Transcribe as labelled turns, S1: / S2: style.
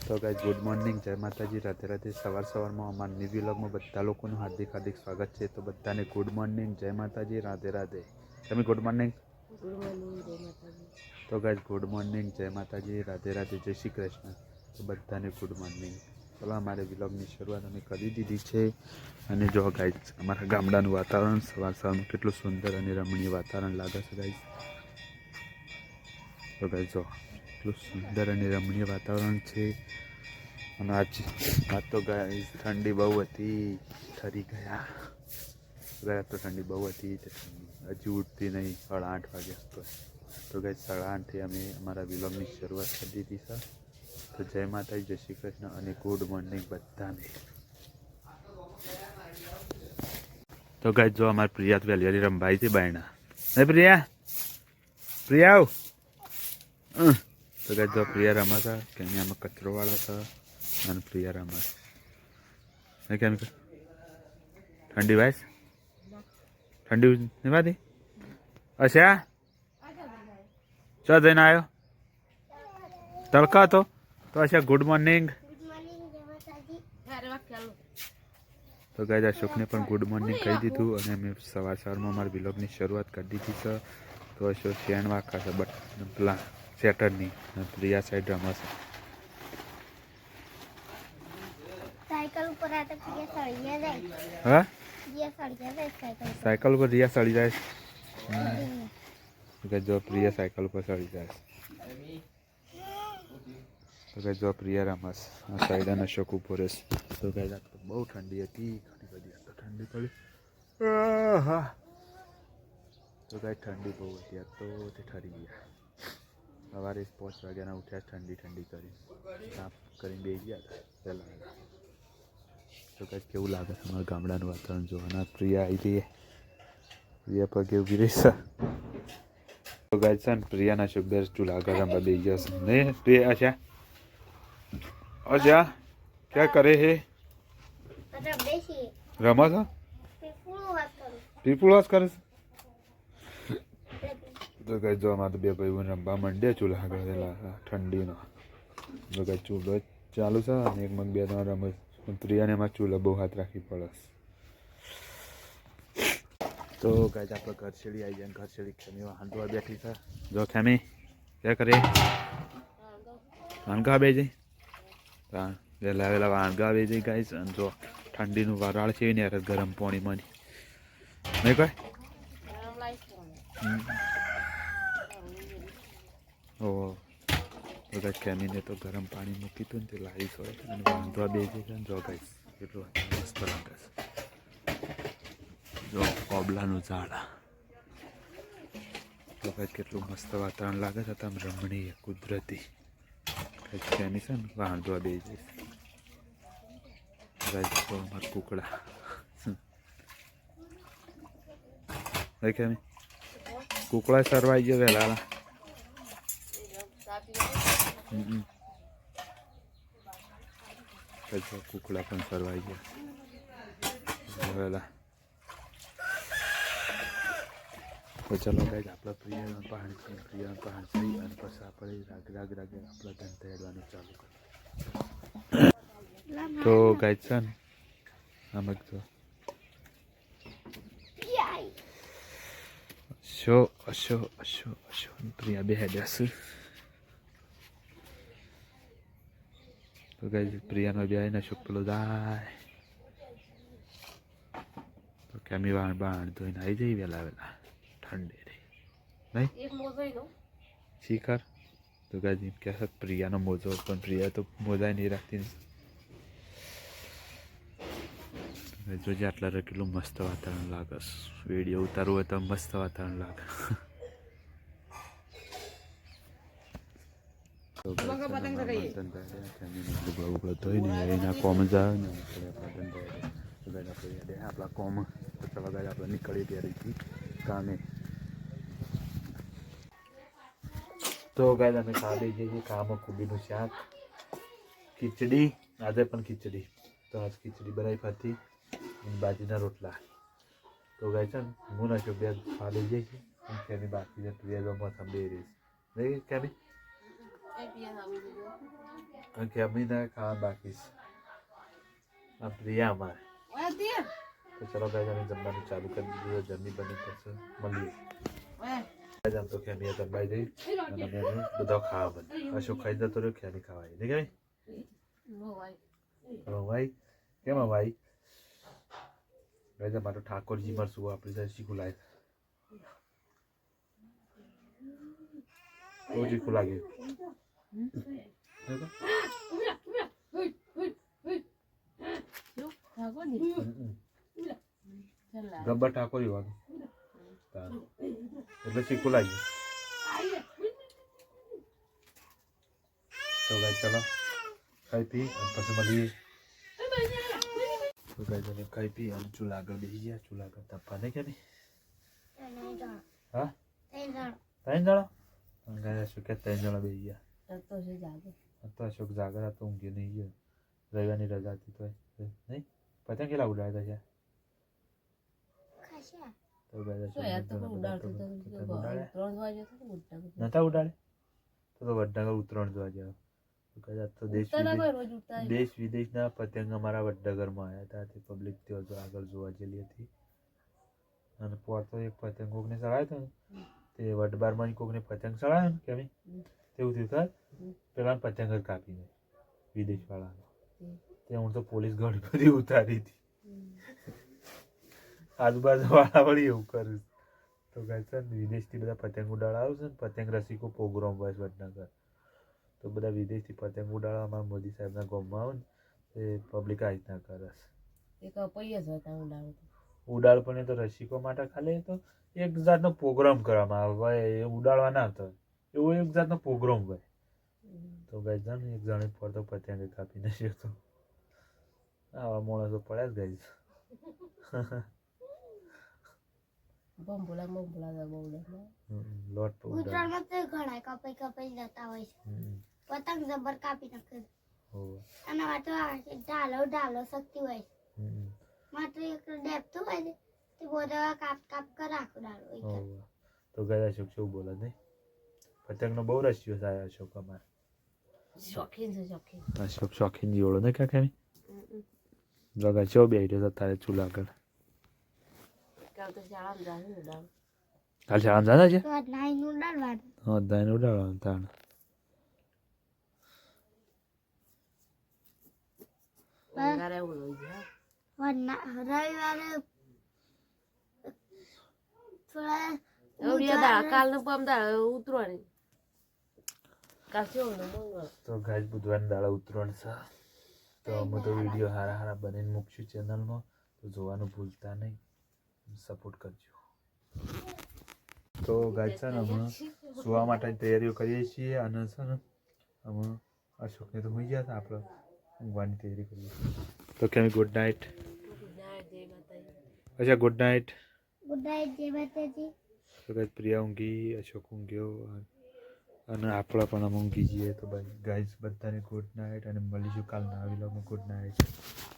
S1: તો guys good morning, જય માતાજી, રાધે રાધે। સવારમાં અમારા ન્યૂ વ્લોગમાં બધા લોકોનું હાર્દિક હાર્દિક સ્વાગત છે। તો બધાને ગુડ મોર્નિંગ, જય માતાજી, રાધે રાધે। તમે ગુડ મોર્નિંગ। તો ગાઈઝ ગુડ મોર્નિંગ, જય માતાજી, રાધે રાધે, જય શ્રી કૃષ્ણ। તો બધાને ગુડ મોર્નિંગ। ચલો અમારે વ્લોગની શરૂઆત અમે કરી દીધી છે। અને જો ગાઈઝ અમારા ગામડાનું વાતાવરણ સવારમાં કેટલું સુંદર અને રમણીય વાતાવરણ લાગે છે ગાઈઝ। તો ગાઈઝ જો એટલું સુંદર અને રમણીય વાતાવરણ છે। અને આજ તો ગાઈઝ ઠંડી બહુ હતી, ઠરી ગયા તો ઠંડી બહુ હતી, હજી ઉઠતી નહીં 8:30 વાગ્યા। તો ગાઈઝ 8:30થી અમે અમારા વ્લોગની શરૂઆત કરી દીધી છે। તો જય માતાજી, જય શ્રી કૃષ્ણ અને ગુડ મોર્નિંગ બધાને। તો ગાઈઝ જો અમારે પ્રિયા વહેલી રમભાઈ છે બાયણા, હે પ્રિયા, પ્રિયા આવ। તો ગાઈઝ જો પ્રિયા રમા છે કે આમાં કચરો વાળો છે અને પ્રિયા રમા છે કેમ ઠંડી વાઈસ ઠંડી નહીં વાતી। અચ્છા ચો જઈને આવ્યો તડકા હતો તો અચ્છા ગુડ મોર્નિંગ। તો ગાઈઝ અશોકને પણ ગુડ મોર્નિંગ કહી દીધું અને અમે સવારમાં અમારા વ્લોગની શરૂઆત કરી દીધી છે। તો અશોક શેણ વાખા છે બટ પેલા સેટરની પ્રિયા સાઈડ રમા છે।
S2: સાયકલ ઉપર આ તો પ્રિયા સળિયા જાય।
S1: હા
S2: પ્રિયા સળિયા જાય
S1: સાયકલ ઉપર રિયા સળી જાય। તો જો પ્રિયા સાયકલ ઉપર સળી જાય। તો જો પ્રિયા રમસ આ સાઈડ અને અશોક ઉપર રહેશે। તો ગાઈઝ તો બહુ ઠંડી હતી, ઘણી બધી તો ઠંડી પડી। હા તો ગાઈઝ ઠંડી બહુ હતી તો તે ઠરી ગયા। સવારે 5 વાગ્યાના ઉઠ્યા, ઠંડી ઠંડી કરી સાફ કરીને બેસી ગયા પહેલાં। તો ગાઈઝ કેવું લાગે છે અમારા ગામડાનું વાતાવરણ જોવાના। પ્રિયા આવી જઈએ, પ્રિયા પગે ઊભી રહી છે। તો ગાઈઝ છે ને પ્રિયાના શુભેર ચૂલા ગરમ બેસી જશે નહીં પ્રિયા। अच्छा अच्छा क्या करे है रमा था पीपुल वास करे। તો ગાઈઝ જો અમારે બે ભાઈઓ રમવા માંડ્યા ચૂલા આગળ ઠંડીનો। તો ગાઈઝ ચૂલો ચાલુ છે અને એક મગ બે ત્રણ રમે। પ્રિયાને એમાં ચૂલા બહુ હાથ રાખવી પડે। તો ગાઈઝ આપણે ઘરછેડી આવી જાય, ઘરછેડી ખેમી હાંડવા બેઠી છે। જો ખેમી ક્યાં કરે વાનગા બે જઈ વહેલા વહેલા વાનગા બે જઈ ગાઈઝ। અને જો ઠંડીનું વરાળ છે ને યાર ગરમ પાણીમાં નહીં કોઈ ઓહો। તો ગાઈઝ ખેમીને તો ગરમ પાણી મૂકી હતું ને તે લાવીશ હોય અને વાંધવા બે જઈ જો ગાઈઝ કેટલું મસ્ત લાગે છે। જો કોબલાનું ઝાડ તો ગાઈઝ કેટલું મસ્ત વાતાવરણ લાગે છે, તમે રમણીય કુદરતી। ખેમી છે ને વાંધવા બે જઈશ ગાઈઝ। તો અમારા કુકડા ખેમી કુકડા સરવાઈ ગયો વહેલા। કુકડા પણ સરવાઈ ગયા વહેલા। તો ચલો ગાઈઝ આપણે પ્રિયાનું પાણી પી અને પછી આપણે રાગ આપણે ધંધા હેડવાનું ચાલુ કરીએ। તો ગાઈઝ છે ને આમ જો અશો પ્રિયા બે હેડ્યા છે। તો ગાઈઝ પ્રિયાનો બે આવીને અશોક પેલો જાય તો કેમી બાણ ધોઈને આવી જઈ વહેલા વહેલા ઠંડી રહી નહીં શિખર। તો ગાઈઝ એમ કહે પ્રિયાનો મોજો પણ પ્રિયા તો મોજા નહીં રાખતી। જોજે આટલા કેટલું મસ્ત વાતાવરણ લાગે। વિડીયો ઉતારવું હોય તો મસ્ત વાતાવરણ લાગે। એના કોમ જાય ને આપણા કોમ આપણે નીકળી ત્યારે કામે। તો ગાઈઝ અમે ખાવા જઈએ ખાવામાં કોબીનું શાક, ખીચડી, આજે પણ ખીચડી। તો આજ ખીચડી બનાવી હતી બાજીના રોટલા। તો ગાઈઝ છે ને હું ના બે ખાવા જઈએ છીએ બાકી પ્રિયા મોસમ બે રહીશ નહીં કેમી કેમીને ખાવા બાકી છે આ પ્રિયા અમારે તો ચલો ગાઈસ અમે જમવાનું ચાલુ કરી દીધું જમી બની પછી મળીએ આમ તો ખેમી જમવાઈ જઈ અને અમે બધા ખાવા બની અશોક ખાઈ જતો રહ્યો ખેમી ખાવાય નહીં ગઈ ભાઈ કેમ ભાઈ ગાઈસ અમારો ઠાકોરજી મળશું આપણી સાથે શીખું લાય બહુ શીખું લાગ્યું ગબ્બર ઠાકોર હોવાનું એટલે શીખું લાગ્યું તો ગાઈસ ચલો ખાઈ પી અને પછી મળીએ તો ગાઈસ અમે ખાઈ પી અને ચૂલા આગળ બેસી ગયા ચૂલા આગળ તપવા નહીં કે નહીં હા 3 જણા ગાઈસ શું કે 3 જણા બેસી ગયા તો અશોક જાગર હતો ઊંઘી નહીં ગયો રવિવારની રજા હતી તો નહીં પતંગ કેટલા ઉડાડતા છે તો નતા ઉડાડે તો વડનગર ઉત્તરાયણ જોવા જાવ તો દેશ વિદેશના પતંગ અમારા વડનગરમાં આવ્યા હતા તે પબ્લિક ત્યાં આગળ જોવા ગયેલી હતી અને પોરતો એક પતંગ કોકને ચડાવ્યો હતો ને તે વડબારમાં કોકને પતંગ ચડાવ્યો ને કેમ તેવું થયું થાય પેલા પતંગ જ કાપીને વિદેશવાળાનો તે હું તો પોલીસ ઘણી બધી ઉતારી હતી આજુબાજુ વાળા વળી એવું કર્યું તો કહે છે ને વિદેશથી બધા પતંગ ઉડાડવા છે ને પતંગ રસિકો પ્રોગ્રામ હોય છે વડનગર તો બધા વિદેશથી પતંગ ઉડાડવા અમારા મોદી સાહેબના ગામમાં આવે ને તે પબ્લિક આ રીતના કરે છે ઉડાડ પણ એ તો રસિકો માટે ખાલી તો એક જાતનો પ્રોગ્રામ કરવામાં આવે એ ઉડાડવા ના આવતો એવો એક જાતનો પ્રોગ્રામ હોય તો ગાઈ જાણ એક જણે પડતો પતંગ કાપી નાખ્યો તો આવા માણસો પડ્યા જ ગાઈશ લોટ
S2: ઉત્તરાયણમાં તો ઘણા કપાઈ જતા હોય છે પતંગ જબર કાપી નાખે અને માત્ર ઢાલો શક્તિ હોય છે માત્ર એક ડેપતું હોય છે તે બધા કાપ કર રાખો ડાલો
S1: તો ગયા અશોક શું બોલે નહીં પતંગનો બહુ રસ્યો થાય અશોક અમારે અશોક શોખીન જીવડો ને ક્યાં કેમી જગા ચો બે તારે ચૂલા આગળ કાલ શાળામાં જાના છે હા દાઈન ઉડાડવાનું તાણ
S2: રવિવારે
S1: તો ગાય બુધવારના દાડા ઉતરણ છે તો અમે તો વિડીયો હારા બનીને મૂકશું ચેનલમાં તો જોવાનું ભૂલતા નહીં સપોર્ટ કરજો તો ગાય છે ને અમે સુવા માટે તૈયારીઓ કરીએ છીએ અને છે ને અમે અશોકને તો હોઈ ગયા હતા આપણે ઊંઘવાની તૈયારી કરીએ તો કેમ ગુડ નાઇટ અચ્છા ગુડ નાઇટ
S2: જય માતાજી
S1: તો ગાય પ્રિયા ઊંઘી અશોક ઊંઘ્યો અને આપણે પણ અમે ઊંઘી જઈએ તો ગાઈઝ બધાને ગુડ નાઇટ અને મળીશું કાલના આવી લો ગુડ નાઇટ